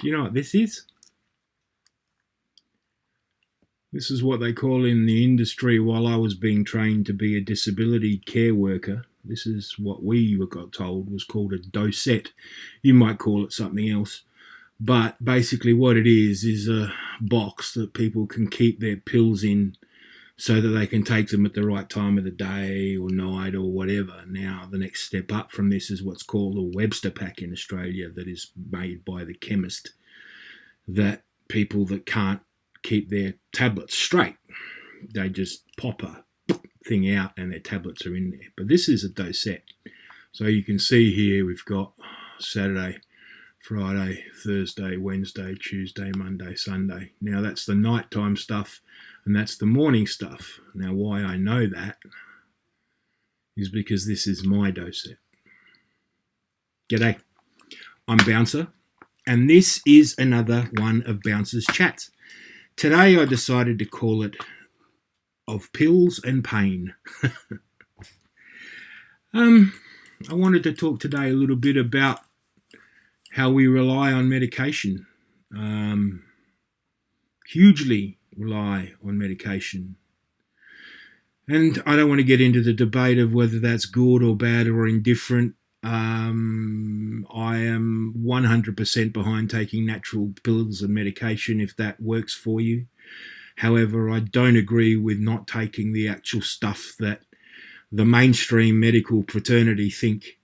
Do you know what this is? This is what they call in the industry, while I was being trained to be a disability care worker, this is what we got told was called a dosette. You might call it something else. But basically what it is a box that people can keep their pills in so that they can take them at the right time of the day or night or whatever. Now, the next step up from this is what's called a Webster pack in Australia, that is made by the chemist, that people that can't keep their tablets straight, they just pop a thing out and their tablets are in there. But this is a dosette. So you can see here we've got Saturday, Friday, Thursday, Wednesday, Tuesday, Monday, Sunday. Now that's the nighttime stuff and that's the morning stuff. Now why I know that is because this is my dosette. G'day, I'm Bouncer and this is another one of Bouncer's chats. Today I decided to call it Of Pills and Pain. I wanted to talk today a little bit about how we rely on medication, hugely rely on medication. And I don't want to get into the debate of whether that's good or bad or indifferent. I am 100% behind taking natural pills and medication if that works for you. However, I don't agree with not taking the actual stuff that the mainstream medical fraternity think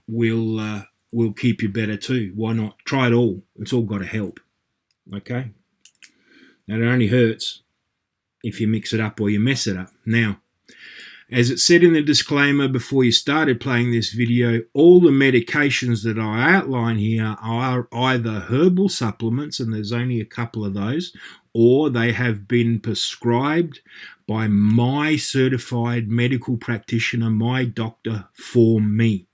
will keep you better too. Why not? Try it all. It's all got to help. Okay? And it only hurts if you mix it up or you mess it up. Now, as it said in the disclaimer before you started playing this video, all the medications that I outline here are either herbal supplements, and there's only a couple of those, or they have been prescribed by my certified medical practitioner, my doctor, for me.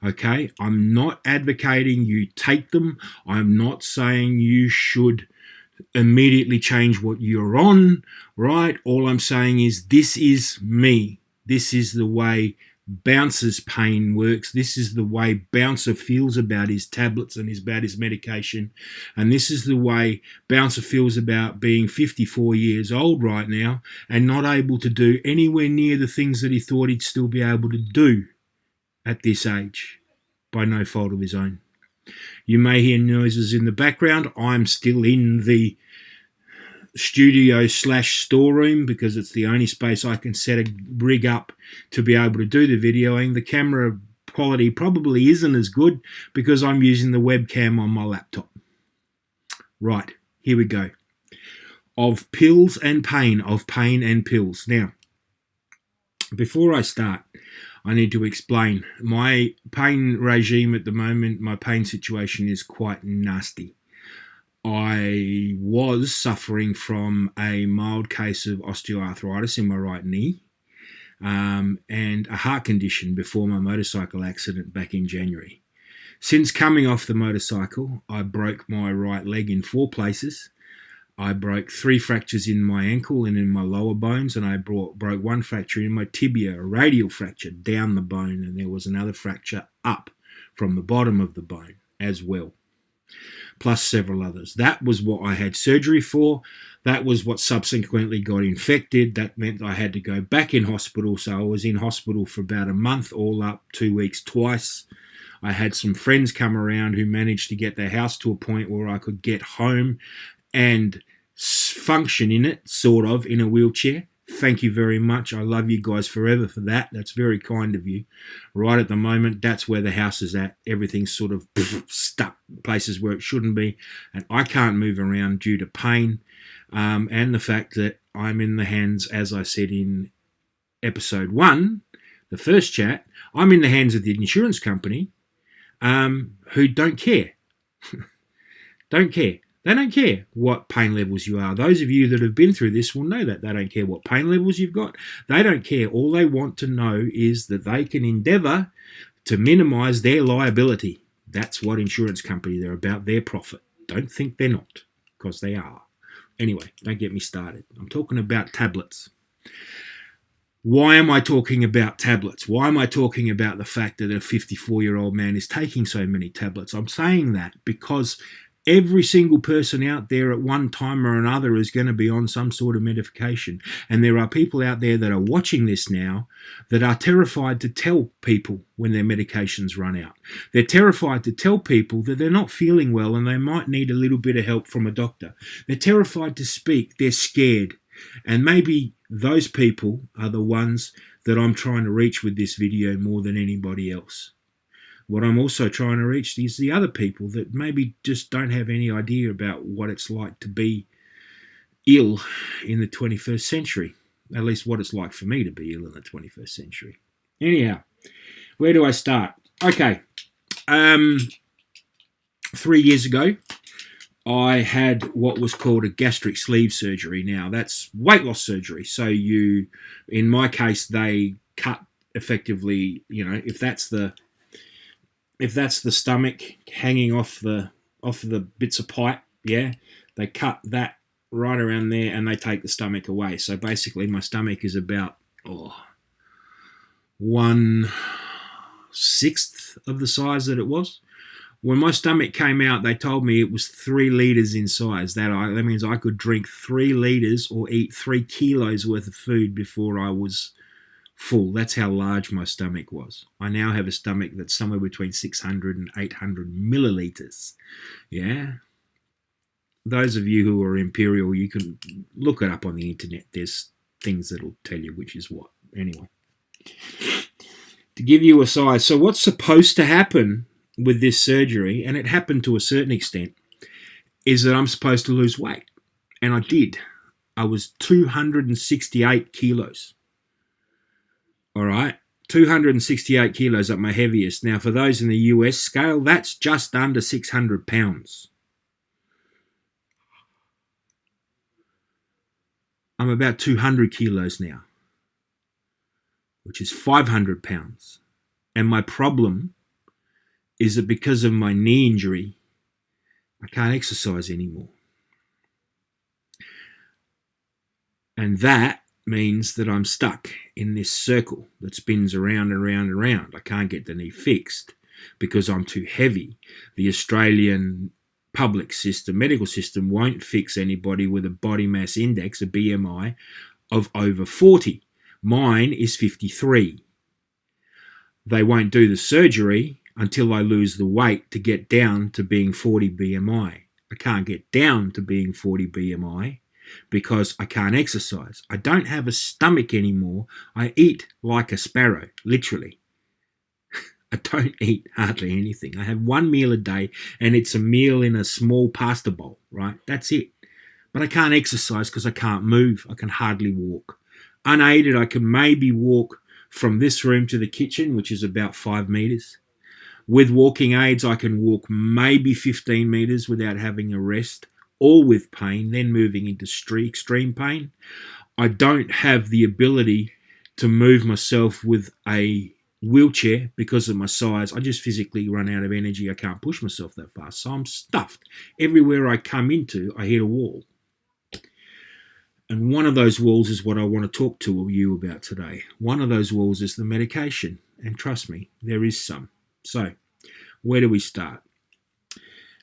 Okay, I'm not advocating you take them. I'm not saying you should immediately change what you're on, right? All I'm saying is this is me. This is the way Bouncer's pain works. This is the way Bouncer feels about his tablets and about his medication. And this is the way Bouncer feels about being 54 years old right now and not able to do anywhere near the things that he thought he'd still be able to do at this age by no fault of his own. You may hear noises in the background. I'm still in the studio / storeroom because it's the only space I can set a rig up to be able to do the videoing. The camera quality probably isn't as good because I'm using the webcam on my laptop. Right, here we go. Of pills and pain, of pain and pills. Now, before I start, I need to explain my pain regime at the moment. My pain situation is quite nasty. I was suffering from a mild case of osteoarthritis in my right knee and a heart condition before my motorcycle accident back in January. Since coming off the motorcycle, I broke my right leg in 4 places. I broke 3 fractures in my ankle and in my lower bones, and I broke 1 fracture in my tibia, a radial fracture down the bone, and there was another fracture up from the bottom of the bone as well, plus several others. That was what I had surgery for. That was what subsequently got infected. That meant I had to go back in hospital, so I was in hospital for about a month, all up, 2 weeks twice. I had some friends come around who managed to get their house to a point where I could get home and function in it, sort of, in a wheelchair. Thank you very much. I love you guys forever for that. That's very kind of you. Right at the moment, that's where the house is at. Everything's sort of stuck places where it shouldn't be, and I can't move around due to pain and the fact that I'm in the hands, as I said in episode 1, the first chat, I'm in the hands of the insurance company who don't care. Don't care. They don't care what pain levels you are. Those of you that have been through this will know that. They don't care what pain levels you've got. They don't care. All they want to know is that they can endeavour to minimise their liability. That's what insurance companies, they're about their profit. Don't think they're not, because they are. Anyway, don't get me started. I'm talking about tablets. Why am I talking about tablets? Why am I talking about the fact that a 54-year-old man is taking so many tablets? I'm saying that because every single person out there at one time or another is going to be on some sort of medication. And there are people out there that are watching this now that are terrified to tell people when their medications run out. They're terrified to tell people that they're not feeling well and they might need a little bit of help from a doctor. They're terrified to speak. They're scared. And maybe those people are the ones that I'm trying to reach with this video more than anybody else. What I'm also trying to reach is the other people that maybe just don't have any idea about what it's like to be ill in the 21st century. At least what it's like for me to be ill in the 21st century. Anyhow, where do I start? Okay. 3 years ago, I had what was called a gastric sleeve surgery. Now, that's weight loss surgery. So in my case, they cut effectively, if that's the stomach hanging off the bits of pipe, yeah, they cut that right around there and they take the stomach away. So basically my stomach is about 1/6 of the size that it was. When my stomach came out, they told me it was 3 litres in size. That means I could drink 3 litres or eat 3 kilos worth of food before I was full. That's how large my stomach was. I now have a stomach that's somewhere between 600 and 800 millilitres. Yeah? Those of you who are imperial, you can look it up on the internet. There's things that'll tell you which is what. Anyway. To give you a size. So what's supposed to happen with this surgery, and it happened to a certain extent, is that I'm supposed to lose weight. And I did. I was 268 kilos. All right, 268 kilos at my heaviest. Now, for those in the US scale, that's just under 600 pounds. I'm about 200 kilos now, which is 500 pounds. And my problem is that because of my knee injury, I can't exercise anymore. And that means that I'm stuck in this circle that spins around and around and around. I can't get the knee fixed because I'm too heavy. The Australian public system, medical system, won't fix anybody with a body mass index, a BMI, of over 40. Mine is 53. They won't do the surgery until I lose the weight to get down to being 40 BMI. I can't get down to being 40 BMI because I can't exercise. I don't have a stomach anymore. I eat like a sparrow, literally. I don't eat hardly anything. I have 1 meal a day, and it's a meal in a small pasta bowl, right? That's it. But I can't exercise because I can't move. I can hardly walk. Unaided, I can maybe walk from this room to the kitchen, which is about 5 meters. With walking aids, I can walk maybe 15 meters without having a rest, all with pain, then moving into extreme pain. I don't have the ability to move myself with a wheelchair because of my size. I just physically run out of energy. I can't push myself that fast. So I'm stuffed. Everywhere I come into, I hit a wall. And one of those walls is what I want to talk to you about today. One of those walls is the medication. And trust me, there is some. So, where do we start?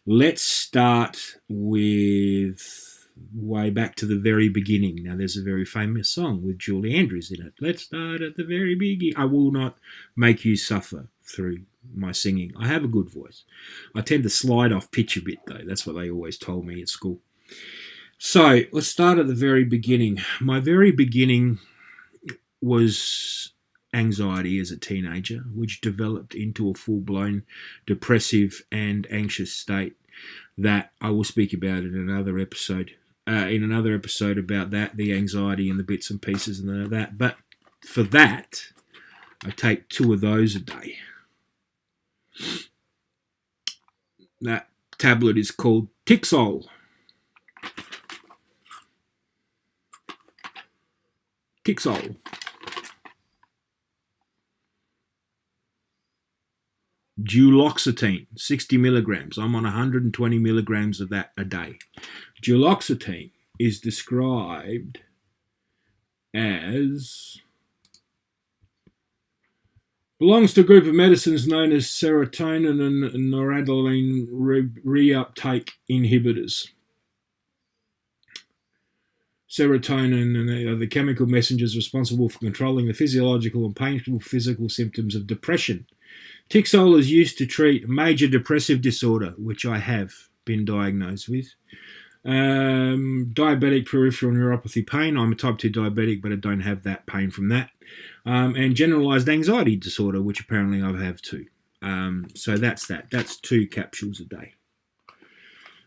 Let's start with way back to the very beginning. Now, there's a very famous song with Julie Andrews in it. Let's start at the very beginning. I will not make you suffer through my singing. I have a good voice. I tend to slide off pitch a bit, though. That's what they always told me at school. So, let's start at the very beginning. My very beginning was anxiety as a teenager, which developed into a full-blown depressive and anxious state that I will speak about in another episode. About that, the anxiety and the bits and pieces and that. But for that, I take 2 of those a day. That tablet is called Tixol. Tixol. Duloxetine, 60 milligrams. I'm on 120 milligrams of that a day. Duloxetine is described as Belongs to a group of medicines known as serotonin and noradrenaline reuptake inhibitors. Serotonin are the chemical messengers responsible for controlling the physiological and painful physical symptoms of depression. Tixol is used to treat major depressive disorder, which I have been diagnosed with. Diabetic peripheral neuropathy pain. I'm a type 2 diabetic, but I don't have that pain from that. And generalized anxiety disorder, which apparently I have too. So that's that. That's 2 capsules a day.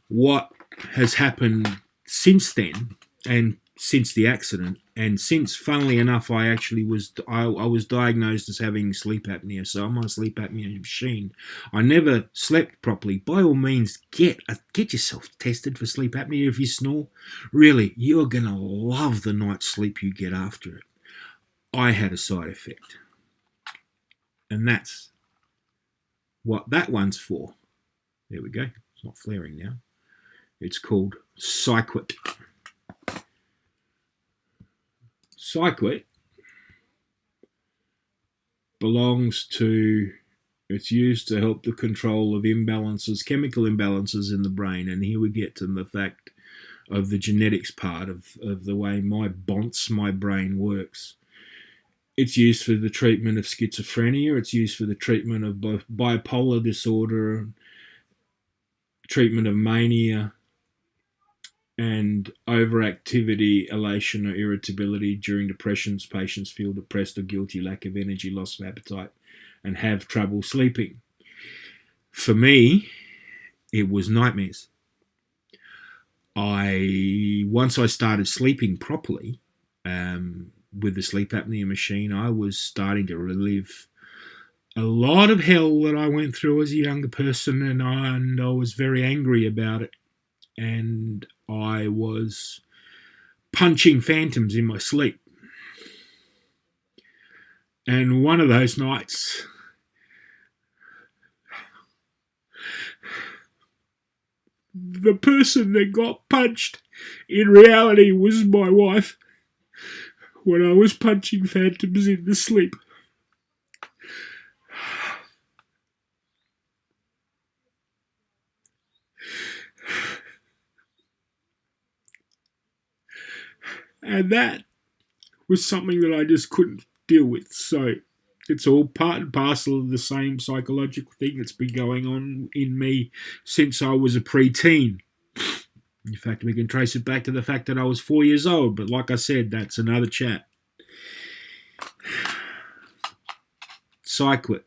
What has happened since then, and since the accident, and since, funnily enough, I was diagnosed as having sleep apnea, so I'm on a sleep apnea machine. I never slept properly. By all means, get yourself tested for sleep apnea if you snore. Really, you're gonna love the night's sleep you get after it. I had a side effect, and that's what that one's for. There we go. It's not flaring now. It's called Psyquit. Psyquit belongs to, it's used to help the control of imbalances, chemical imbalances in the brain. And here we get to the fact of the genetics part of the way my brain works. It's used for the treatment of schizophrenia. It's used for the treatment of both bipolar disorder, treatment of mania, and overactivity, elation, or irritability during depressions. Patients feel depressed or guilty, lack of energy, loss of appetite, and have trouble sleeping. For me, it was nightmares. Once I started sleeping properly with the sleep apnea machine, I was starting to relive a lot of hell that I went through as a younger person, and I was very angry about it. And I was punching phantoms in my sleep. And one of those nights, the person that got punched in reality was my wife when I was punching phantoms in the sleep. And that was something that I just couldn't deal with. So it's all part and parcel of the same psychological thing that's been going on in me since I was a preteen. In fact, we can trace it back to the fact that I was 4 years old. But like I said, that's another chat. Psyquit.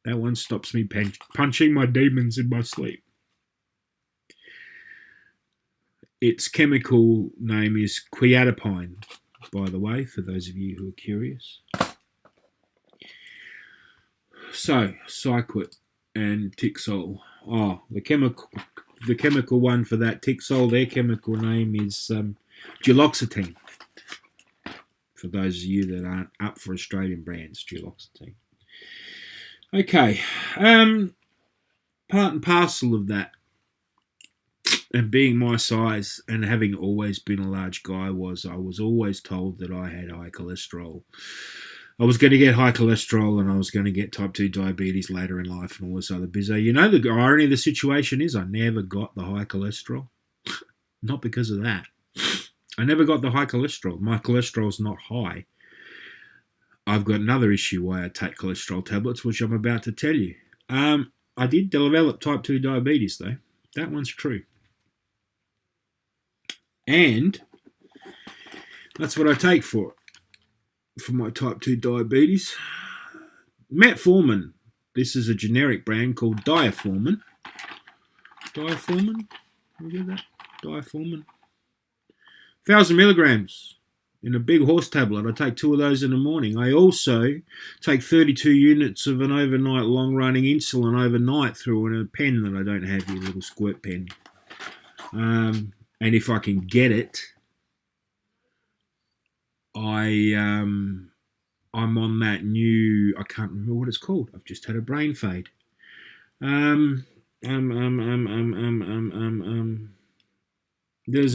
That one stops me punching my demons in my sleep. Its chemical name is quiatapine, by the way, for those of you who are curious. So, Psyquit and Tixol. Oh, the chemical one for that, Tixol, their chemical name is duloxetine. For those of you that aren't up for Australian brands, duloxetine. Okay, part and parcel of that, and being my size and having always been a large guy, I was always told that I had high cholesterol. I was going to get high cholesterol and I was going to get type 2 diabetes later in life and all this other bizzo. You know, the irony of the situation is I never got the high cholesterol. Not because of that. I never got the high cholesterol. My cholesterol's not high. I've got another issue why I take cholesterol tablets, which I'm about to tell you. I did develop type 2 diabetes, though. That one's true. And that's what I take for my type 2 diabetes. Metformin. This is a generic brand called Diaformin. Diaformin? You get that? Diaformin. 1,000 milligrams in a big horse tablet. I take 2 of those in the morning. I also take 32 units of an overnight long-running insulin overnight through a pen that I don't have here, a little squirt pen. And if I can get it, I'm on that new, I can't remember what it's called. I've just had a brain fade. There's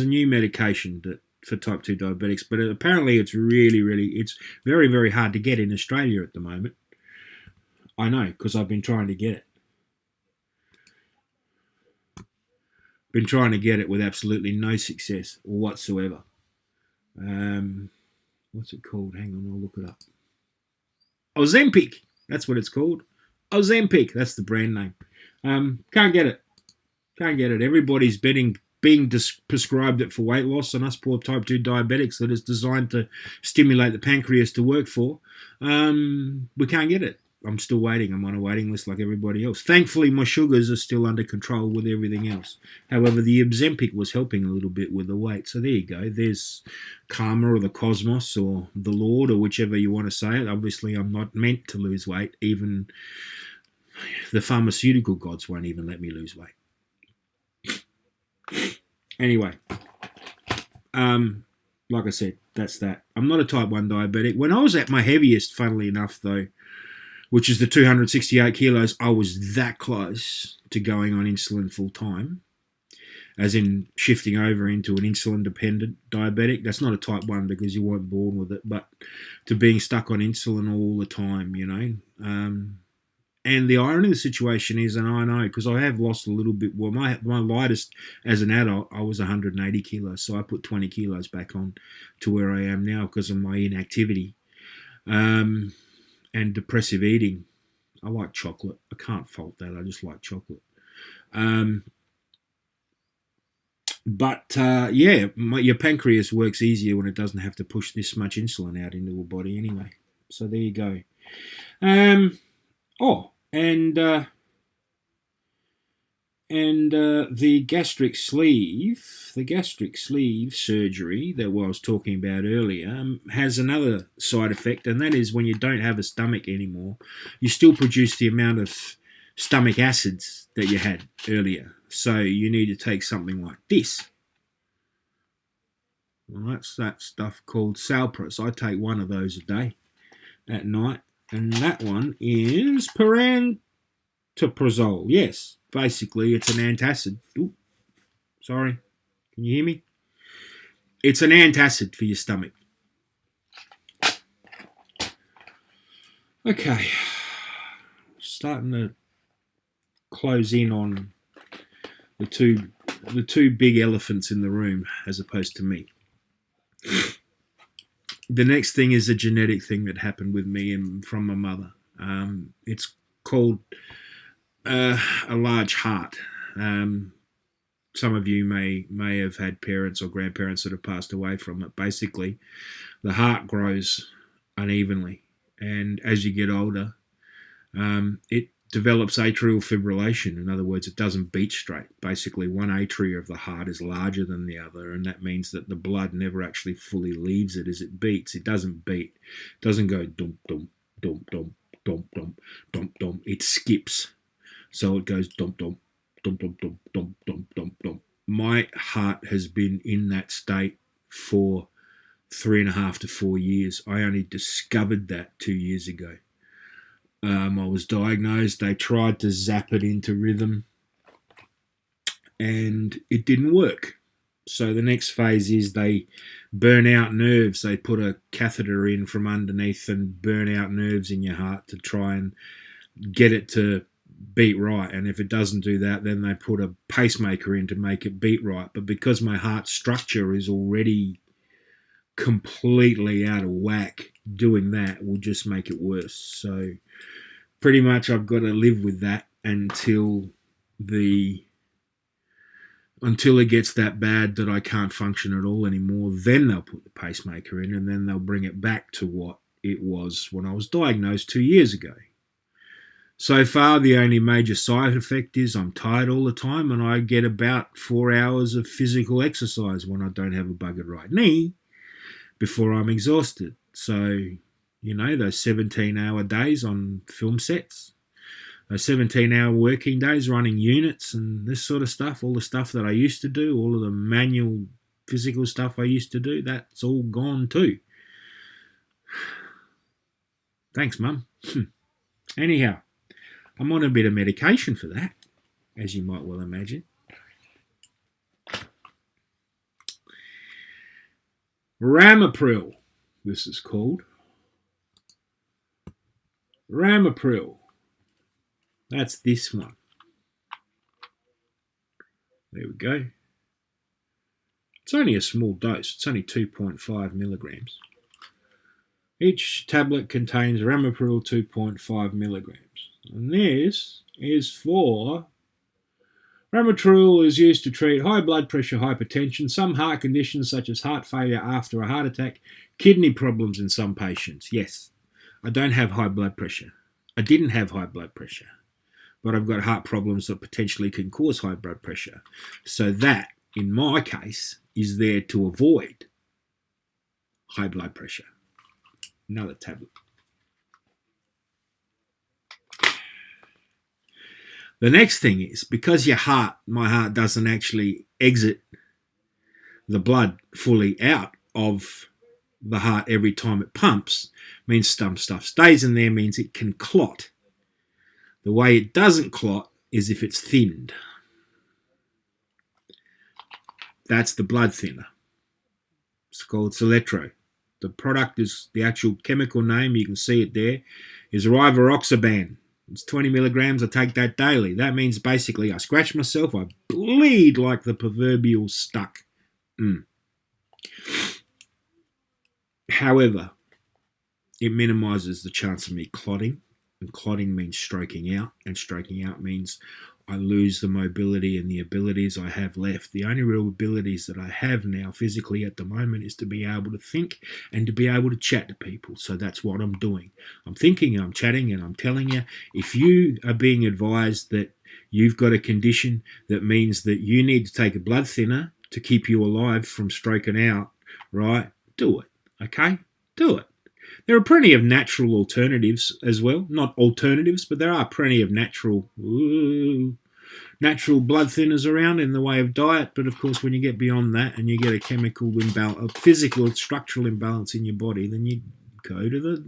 a new medication that for type 2 diabetics, but apparently it's it's very, very hard to get in Australia at the moment. I know, because I've been trying to get it. Been trying to get it with absolutely no success whatsoever. What's it called? Hang on, I'll look it up. Ozempic, that's what it's called. Ozempic, that's the brand name. Can't get it. Can't get it. Everybody's being prescribed it for weight loss, and us poor type 2 diabetics that it's designed to stimulate the pancreas to work for, we can't get it. I'm still waiting. I'm on a waiting list like everybody else. Thankfully, my sugars are still under control with everything else. However, the Ozempic was helping a little bit with the weight. So there you go. There's karma or the cosmos or the Lord or whichever you want to say it. Obviously, I'm not meant to lose weight. Even the pharmaceutical gods won't even let me lose weight. Anyway, like I said, that's that. I'm not a type 1 diabetic. When I was at my heaviest, funnily enough, though, which is the 268 kilos, I was that close to going on insulin full time, as in shifting over into an insulin-dependent diabetic. That's not a type 1 because you weren't born with it, but to being stuck on insulin all the time, you know. And the irony of the situation is, and I know, because I have lost a little bit, well, my lightest as an adult, I was 180 kilos, so I put 20 kilos back on to where I am now because of my inactivity. And depressive eating. I like chocolate. I can't fault that. I just like chocolate. Yeah, your pancreas works easier when it doesn't have to push this much insulin out into the body anyway. So there you go. The gastric sleeve surgery that I was talking about earlier has another side effect, and that is when you don't have a stomach anymore, you still produce the amount of stomach acids that you had earlier. So you need to take something like this. Well, that's that stuff called Salpras. I take one of those a day at night, and that one is pantoprazole. Yes. Basically, it's an antacid. Ooh, sorry. Can you hear me? It's an antacid for your stomach. Okay. Starting to close in on the two big elephants in the room as opposed to me. The next thing is a genetic thing that happened with me and from my mother. It's called a large heart. Some of you may have had parents or grandparents that have passed away from it. Basically, the heart grows unevenly, and as you get older, it develops atrial fibrillation. In other words, it doesn't beat straight. Basically, one atria of the heart is larger than the other, and that means that the blood never actually fully leaves it as it beats. It doesn't beat. It doesn't go dum dum dum dum dum dum dum dum. It skips. So it goes dum dum dum dum dum dum dum dum dum. My heart has been in that state for 3.5 to 4 years. I only discovered that 2 years ago. I was diagnosed. They tried to zap it into rhythm, and it didn't work. So the next phase is they burn out nerves. They put a catheter in from underneath and burn out nerves in your heart to try and get it to beat right, and if it doesn't do that, then they put a pacemaker in to make it beat right. But because my heart structure is already completely out of whack, doing that will just make it worse. So pretty much I've got to live with that until it gets that bad that I can't function at all anymore. Then they'll put the pacemaker in, and then they'll bring it back to what it was when I was diagnosed 2 years ago. So far, the only major side effect is I'm tired all the time, and I get about 4 hours of physical exercise when I don't have a buggered right knee before I'm exhausted. So, you know, those 17-hour days on film sets, those 17-hour working days running units and this sort of stuff, all the stuff that I used to do, all of the manual physical stuff I used to do, that's all gone too. Thanks, Mum. Anyhow, I'm on a bit of medication for that, as you might well imagine. Ramipril, this is called. Ramipril. That's this one. There we go. It's only a small dose. It's only 2.5 milligrams. Each tablet contains Ramipril 2.5 milligrams. And this is for... Ramipril is used to treat high blood pressure, hypertension, some heart conditions such as heart failure after a heart attack, kidney problems in some patients. Yes, I don't have high blood pressure. I didn't have high blood pressure, but I've got heart problems that potentially can cause high blood pressure. So that, in my case, is there to avoid high blood pressure. Another tablet. The next thing is, because my heart doesn't actually exit the blood fully out of the heart every time it pumps, means some stuff stays in there, means it can clot. The way it doesn't clot is if it's thinned. That's the blood thinner. It's called Seletro. The product is, the actual chemical name, you can see it there, is rivaroxaban. It's 20 milligrams. I take that daily. That means basically I scratch myself, I bleed like the proverbial stuck. However, it minimises the chance of me clotting, and clotting means stroking out, and stroking out means I lose the mobility and the abilities I have left. The only real abilities that I have now physically at the moment is to be able to think and to be able to chat to people. So that's what I'm doing. I'm thinking, I'm chatting, and I'm telling you, if you are being advised that you've got a condition that means that you need to take a blood thinner to keep you alive from stroking out, right, do it, okay? Do it. There are plenty of natural alternatives as well. Not alternatives, but there are plenty of natural blood thinners around in the way of diet. But of course, when you get beyond that and you get a chemical imbalance, a physical, structural imbalance in your body, then you go to the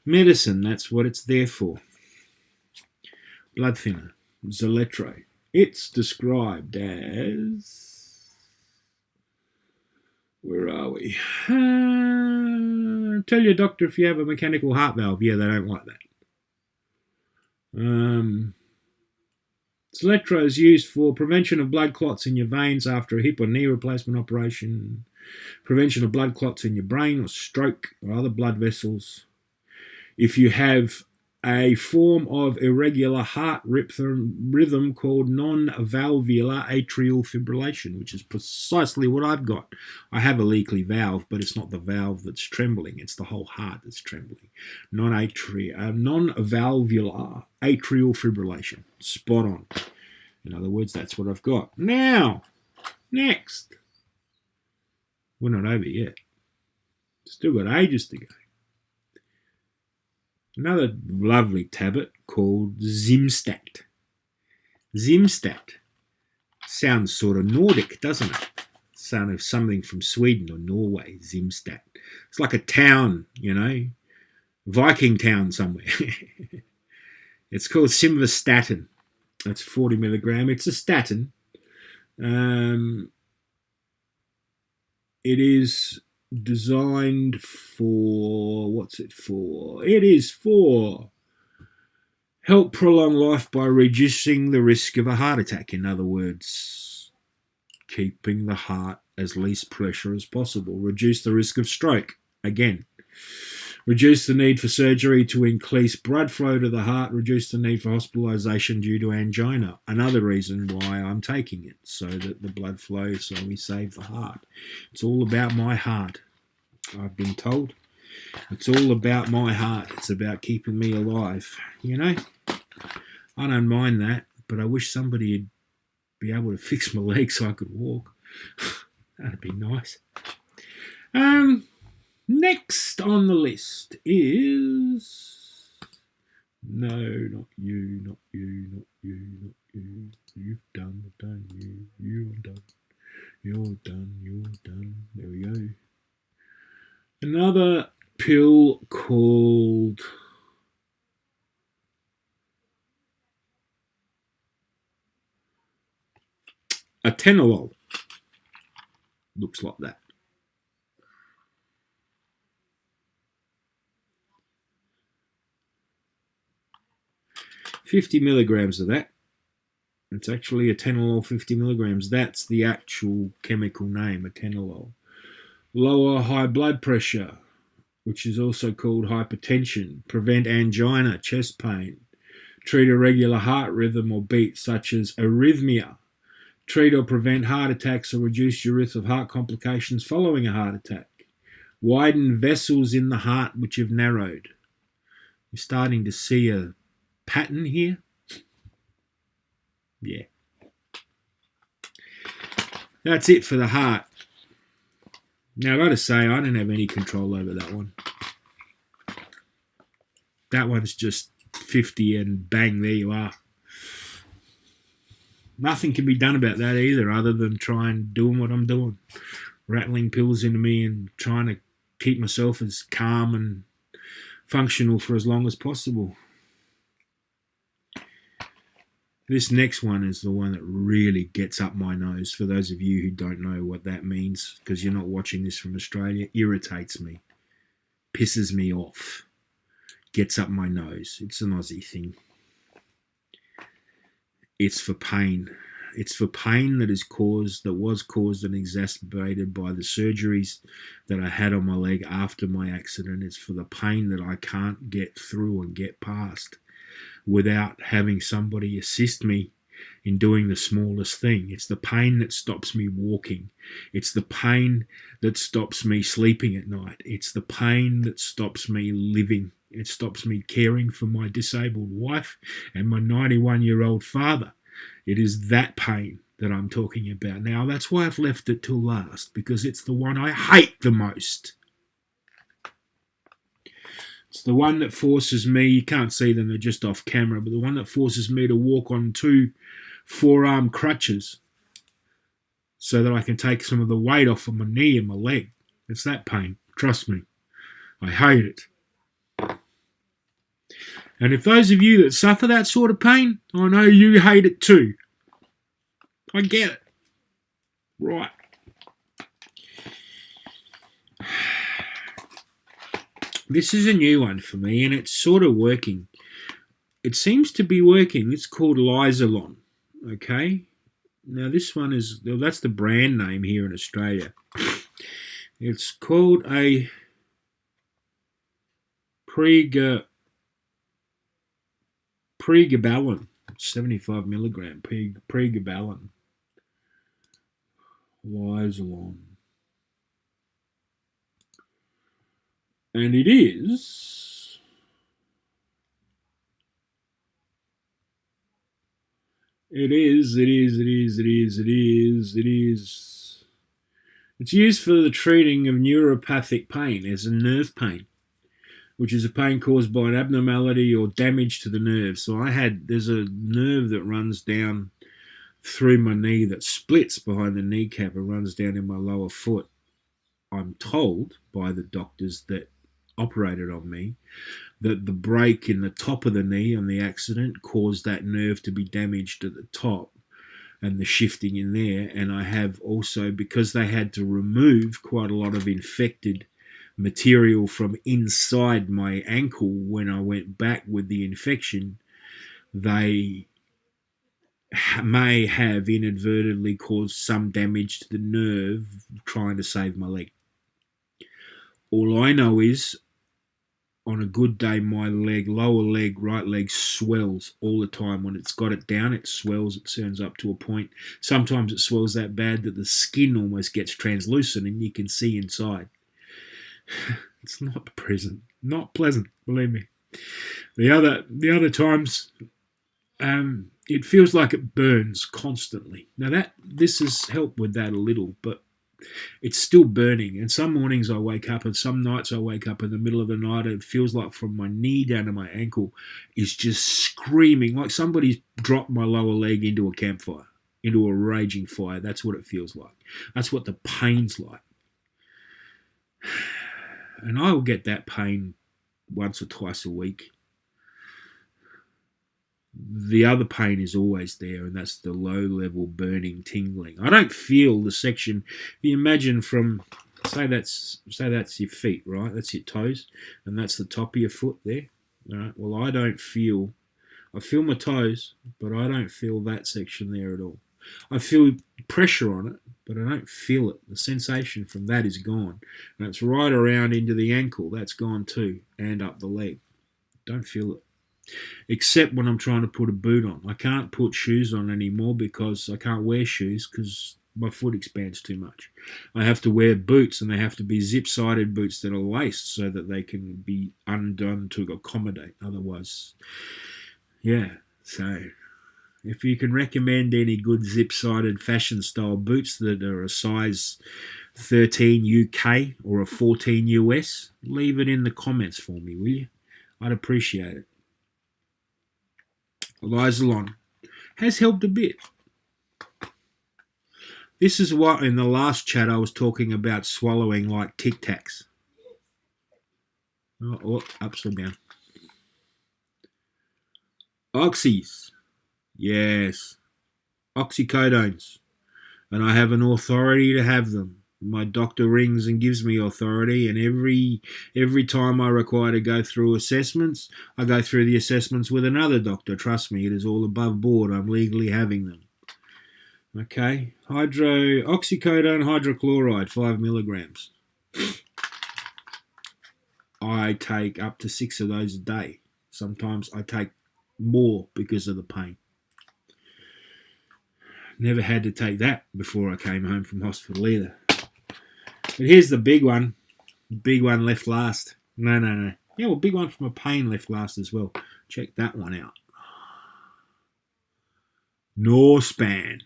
medicine. That's what it's there for. Blood thinner, Seletro. It's described as... Where are we? Tell your doctor if you have a mechanical heart valve. Yeah, they don't like that. Seletro is used for prevention of blood clots in your veins after a hip or knee replacement operation, prevention of blood clots in your brain or stroke or other blood vessels. If you have a form of irregular heart rhythm called non-valvular atrial fibrillation, which is precisely what I've got. I have a leaky valve, but it's not the valve that's trembling. It's the whole heart that's trembling. Non-valvular atrial fibrillation. Spot on. In other words, that's what I've got. Now, next. We're not over yet. Still got ages to go. Another lovely tablet called Zimstat. Zimstat sounds sort of Nordic, doesn't it? Sound of something from Sweden or Norway, Zimstat. It's like a town, you know, Viking town somewhere. It's called Simvastatin. That's 40 milligram. It's a statin. It is designed for, what's it for? It is for help prolong life by reducing the risk of a heart attack. In other words, keeping the heart as least pressure as possible. Reduce the risk of stroke. Again, reduce the need for surgery to increase blood flow to the heart. Reduce the need for hospitalization due to angina. Another reason why I'm taking it, so that the blood flows, so we save the heart. It's all about my heart, I've been told. It's all about my heart. It's about keeping me alive. You know, I don't mind that, but I wish somebody would be able to fix my legs so I could walk. That'd be nice. Next on the list is... No, not you, not you, not you, not you. You've done, you. You're done. You're done, you're done. There we go. Another pill called... atenolol. Looks like that. 50 milligrams of that. It's actually atenolol 50 milligrams. That's the actual chemical name, atenolol. Lower high blood pressure, which is also called hypertension. Prevent angina, chest pain. Treat irregular heart rhythm or beat, such as arrhythmia. Treat or prevent heart attacks or reduce your risk of heart complications following a heart attack. Widen vessels in the heart which have narrowed. You're starting to see a pattern here. Yeah. That's it for the heart. Now, I've got to say, I don't have any control over that one. That one's just 50 and bang, there you are. Nothing can be done about that either, other than try and doing what I'm doing. Rattling pills into me and trying to keep myself as calm and functional for as long as possible. This next one is the one that really gets up my nose. For those of you who don't know what that means, because you're not watching this from Australia, irritates me, pisses me off, gets up my nose. It's an Aussie thing. It's for pain. It's for pain that was caused and exacerbated by the surgeries that I had on my leg after my accident. It's for the pain that I can't get through and get past without having somebody assist me in doing the smallest thing. It's the pain that stops me walking. It's the pain that stops me sleeping at night. It's the pain that stops me living. It stops me caring for my disabled wife and my 91-year-old father. It is that pain that I'm talking about. Now, that's why I've left it till last, because it's the one I hate the most. It's the one that forces me, you can't see them, they're just off camera, but the one that forces me to walk on 2 forearm crutches so that I can take some of the weight off of my knee and my leg. It's that pain. Trust me. I hate it. And if those of you that suffer that sort of pain, I know you hate it too. I get it. Right. This is a new one for me, and it's sort of working. It seems to be working. It's called Lisalon. Okay? Now this one is, well, that's the brand name here in Australia. It's called a pregabalin, 75 milligram, pregabalin, Lisalon. And it is it's used for the treating of neuropathic pain as a nerve pain, which is a pain caused by an abnormality or damage to the nerve. So there's a nerve that runs down through my knee that splits behind the kneecap and runs down in my lower foot. I'm told by the doctors that operated on me that the break in the top of the knee on the accident caused that nerve to be damaged at the top and the shifting in there. And I have also, because they had to remove quite a lot of infected material from inside my ankle when I went back with the infection, they may have inadvertently caused some damage to the nerve trying to save my leg. All I know is, on a good day, my leg, lower leg, right leg swells all the time. When it's got it down, it swells. It turns up to a point. Sometimes it swells that bad that the skin almost gets translucent and you can see inside. It's not pleasant, believe me. The other times, it feels like it burns constantly. Now this has helped with that a little, but it's still burning. And some mornings I wake up, and some nights I wake up in the middle of the night, and it feels like from my knee down to my ankle is just screaming, like somebody's dropped my lower leg into a campfire, into a raging fire. That's what it feels like. That's what the pain's like. And I will get that pain once or twice a week. The other pain is always there, and that's the low-level burning, tingling. I don't feel the section. If you imagine from, say that's your feet, right? That's your toes, and that's the top of your foot there. All right? Well, I I feel my toes, but I don't feel that section there at all. I feel pressure on it, but I don't feel it. The sensation from that is gone. And it's right around into the ankle. That's gone too, and up the leg. Don't feel it. Except when I'm trying to put a boot on. I can't put shoes on anymore because I can't wear shoes because my foot expands too much. I have to wear boots, and they have to be zip-sided boots that are laced so that they can be undone to accommodate. Otherwise, yeah. So if you can recommend any good zip-sided fashion-style boots that are a size 13 UK or a 14 US, leave it in the comments for me, will you? I'd appreciate it. Lisalon has helped a bit. This is what in the last chat I was talking about swallowing like Tic Tacs. Oh, upside down. Oxys. Yes. Oxycodones. And I have an authority to have them. My doctor rings and gives me authority, and every time I require to go through assessments, I go through the assessments with another doctor. Trust me, it is all above board. I'm legally having them. Okay, oxycodone hydrochloride, 5 milligrams. I take up to 6 of those a day. Sometimes I take more because of the pain. Never had to take that before I came home from hospital either. But here's the big one. The big one left last. No. Yeah, well, big one from a pain left last as well. Check that one out. Norspan.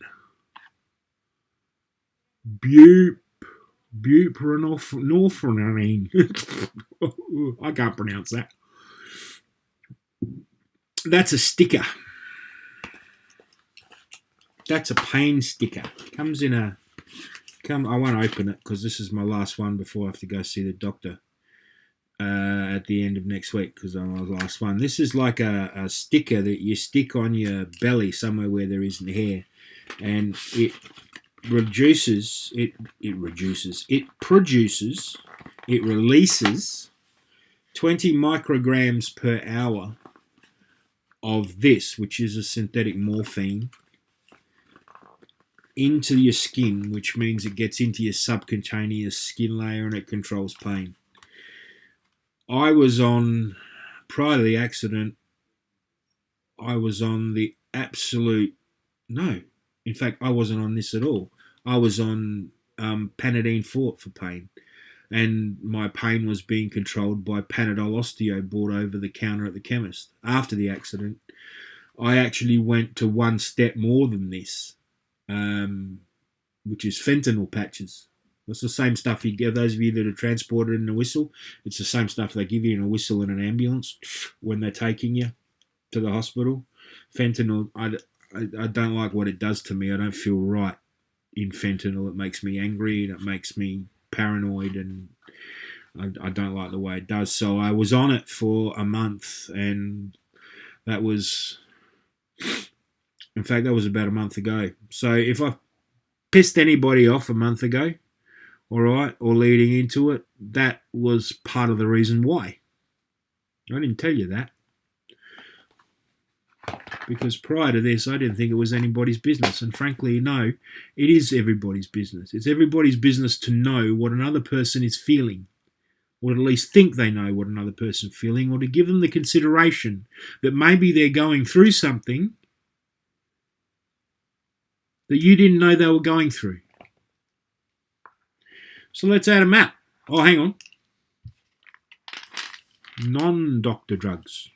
Buprenorphine. I can't pronounce that. That's a sticker. That's a pain sticker. Comes in a... I won't open it because this is my last one before I have to go see the doctor at the end of next week because I'm my last one. This is like a sticker that you stick on your belly somewhere where there isn't hair, and it releases 20 micrograms per hour of this, which is a synthetic morphine, into your skin, which means it gets into your subcutaneous skin layer and it controls pain. I was on, prior to the accident, I was on the absolute, no, in fact, I wasn't on this at all. I was on Panadine Forte for pain, and my pain was being controlled by Panadol Osteo bought over the counter at the chemist. After the accident, I actually went to one step more than this. Which is fentanyl patches. It's the same stuff you give those of you that are transported in a whistle. It's the same stuff they give you in a whistle in an ambulance when they're taking you to the hospital. Fentanyl, I don't like what it does to me. I don't feel right in fentanyl. It makes me angry and it makes me paranoid, and I don't like the way it does. So I was on it for a month, and that was... In fact, that was about a month ago. So if I pissed anybody off a month ago, all right, or leading into it, that was part of the reason why. I didn't tell you that. Because prior to this, I didn't think it was anybody's business. And frankly, no, it is everybody's business. It's everybody's business to know what another person is feeling, or at least think they know what another person's feeling, or to give them the consideration that maybe they're going through something that you didn't know they were going through. So let's add them up. Oh, hang on. Non-doctor drugs.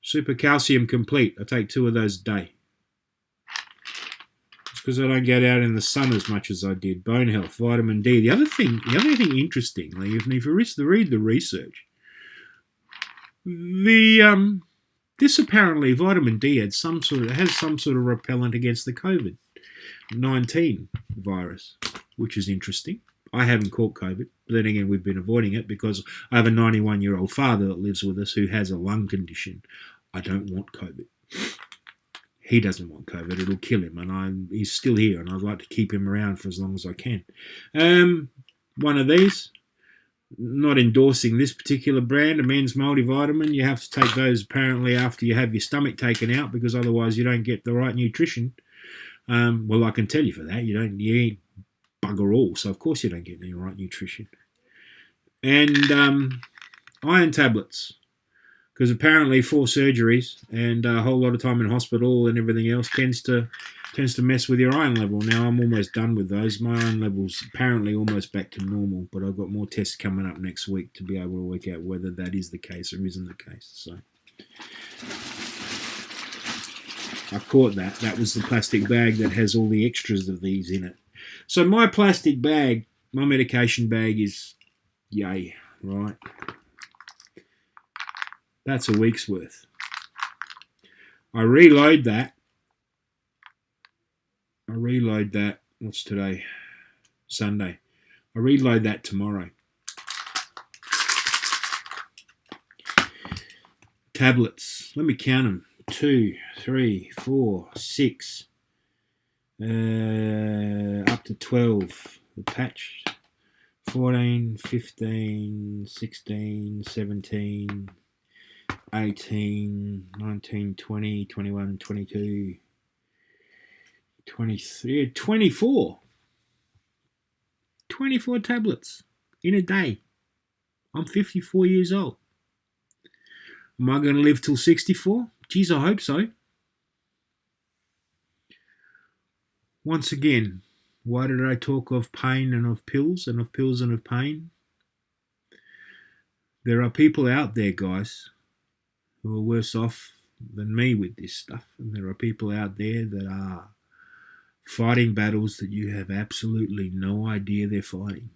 Super Calcium Complete. I take 2 of those a day. It's because I don't get out in the sun as much as I did. Bone health, vitamin D. The other thing interestingly, if you read the research, this apparently, vitamin D has some sort of repellent against the COVID-19 virus, which is interesting. I haven't caught COVID, but then again, we've been avoiding it because I have a 91-year-old father that lives with us who has a lung condition. I don't want COVID. He doesn't want COVID. It'll kill him, and he's still here, and I'd like to keep him around for as long as I can. One of these. not endorsing this particular brand, a men's multivitamin. You have to take those apparently after you have your stomach taken out, because otherwise you don't get the right nutrition. Well, I can tell you for that, you eat bugger all, so of course you don't get any right nutrition. And iron tablets, because apparently 4 surgeries and a whole lot of time in hospital and everything else tends to mess with your iron level. Now, I'm almost done with those. My iron level's apparently almost back to normal, but I've got more tests coming up next week to be able to work out whether that is the case or isn't the case. So I caught that. That was the plastic bag that has all the extras of these in it. So my plastic bag, my medication bag is yay, right? That's a week's worth. I reload that. What's today? Sunday. I reload that tomorrow. Tablets. Let me count them. 2, 3, 4, 6. Up to 12. The patch. 14, 15, 16, 17, 18, 19, 20, 21, 22, 23, 24. 24 tablets in a day. I'm 54 years old. Am I going to live till 64? Geez, I hope so. Once again, why did I talk of pain and of pills and of pills and of pain? There are people out there, guys, who are worse off than me with this stuff. And there are people out there that are fighting battles that you have absolutely no idea they're fighting.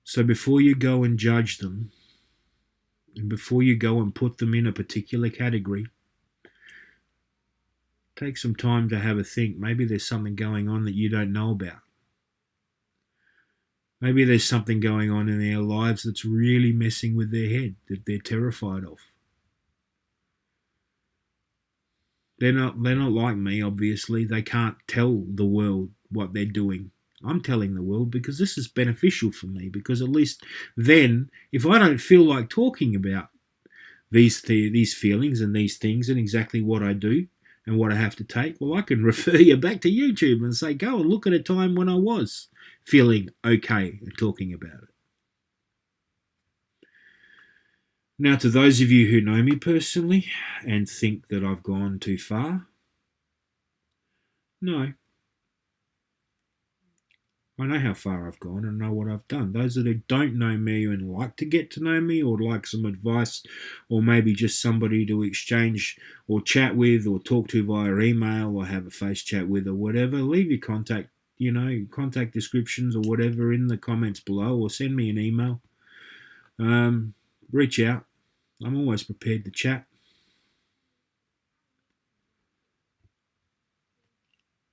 So before you go and judge them, and before you go and put them in a particular category, take some time to have a think. Maybe there's something going on that you don't know about. Maybe there's something going on in their lives that's really messing with their head, that they're terrified of. They're not like me, obviously. They can't tell the world what they're doing. I'm telling the world because this is beneficial for me, because at least then, if I don't feel like talking about these feelings and these things and exactly what I do and what I have to take, well, I can refer you back to YouTube and say, go and look at a time when I was feeling okay and talking about it. Now, to those of you who know me personally and think that I've gone too far, no. I know how far I've gone and know what I've done. Those that don't know me and like to get to know me or like some advice or maybe just somebody to exchange or chat with or talk to via email or have a face chat with or whatever, leave your contact descriptions or whatever in the comments below, or send me an email. Reach out. I'm always prepared to chat.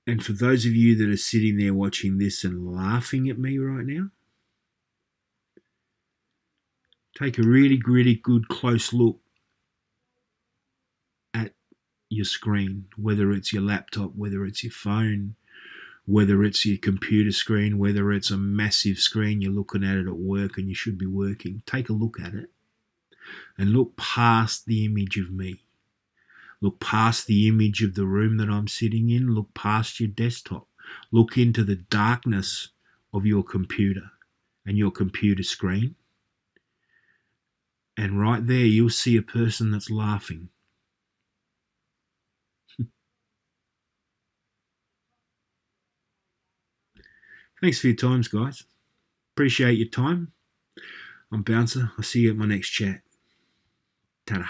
And for those of you that are sitting there watching this and laughing at me right now, take a really, really good close look at your screen, whether it's your laptop, whether it's your phone, whether it's your computer screen, whether it's a massive screen you're looking at it at work and you should be working. Take a look at it and look past the image of me. Look past the image of the room that I'm sitting in. Look past your desktop. Look into the darkness of your computer and your computer screen. And right there, you'll see a person that's laughing. Thanks for your times, guys. Appreciate your time. I'm Bouncer. I'll see you at my next chat. Ta-da.